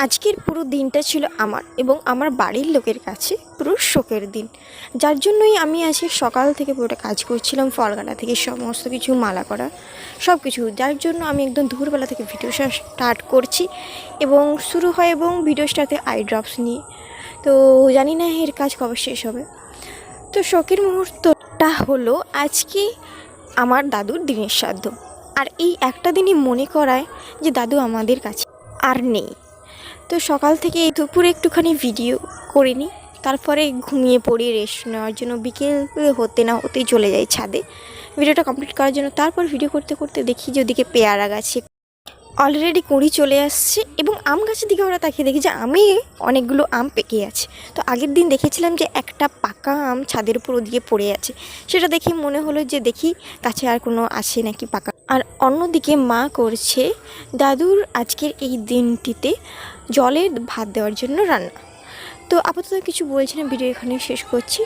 আজকের পুরো দিনটা ছিল আমার এবং আমার বাড়ির লোকের কাছে পুরো শোকের দিন, যার জন্যই আমি আজকে সকাল থেকে পুরোটা কাজ করছিলাম, ফল কাটা থেকে সমস্ত কিছু মালা করা সব কিছু, যার জন্য আমি একদম দুপুরবেলা থেকে ভিডিও স্টার্ট করছি এবং শুরু হয় এবং ভিডিও স্টার্টে আই ড্রপস নিয়ে। তো জানি না এর কাজ কবে শেষ হবে। তো শোকের মুহূর্তটা হলো আজকে আমার দাদুর দিনের শ্রাদ্ধ, আর এই একটা দিনই মনে করায় যে দাদু আমাদের কাছে আর নেই। তো সকাল থেকে দুপুরে একটুখানি ভিডিও করে নিই, তারপরে ঘুমিয়ে পড়ি রেস্ট নেওয়ার জন্য। বিকেল হতে না হতেই চলে যাই ছাদে ভিডিওটা কমপ্লিট করার জন্য। তারপর ভিডিও করতে করতে দেখি যে ওদিকে পেয়ারা গাছে অলরেডি কুঁড়ি চলে আসছে এবং আম গাছের দিকে ওরা তাকিয়ে দেখি যে অনেকগুলো আম পেকে আছে। তো আগের দিন দেখেছিলাম যে একটা পাকা আম ছাদের উপর ওদিকে পড়ে আছে, সেটা দেখে মনে হলো যে দেখি কাছে আর কোনো আছে নাকি পাকা। আর অন্যদিকে মা করছে দাদুর আজকের এই দিনটিতে জলের ভাত দেওয়ার জন্য রান্না। তো আপাতত কিছু বলছি না, ভিডিও এখানে শেষ করছি।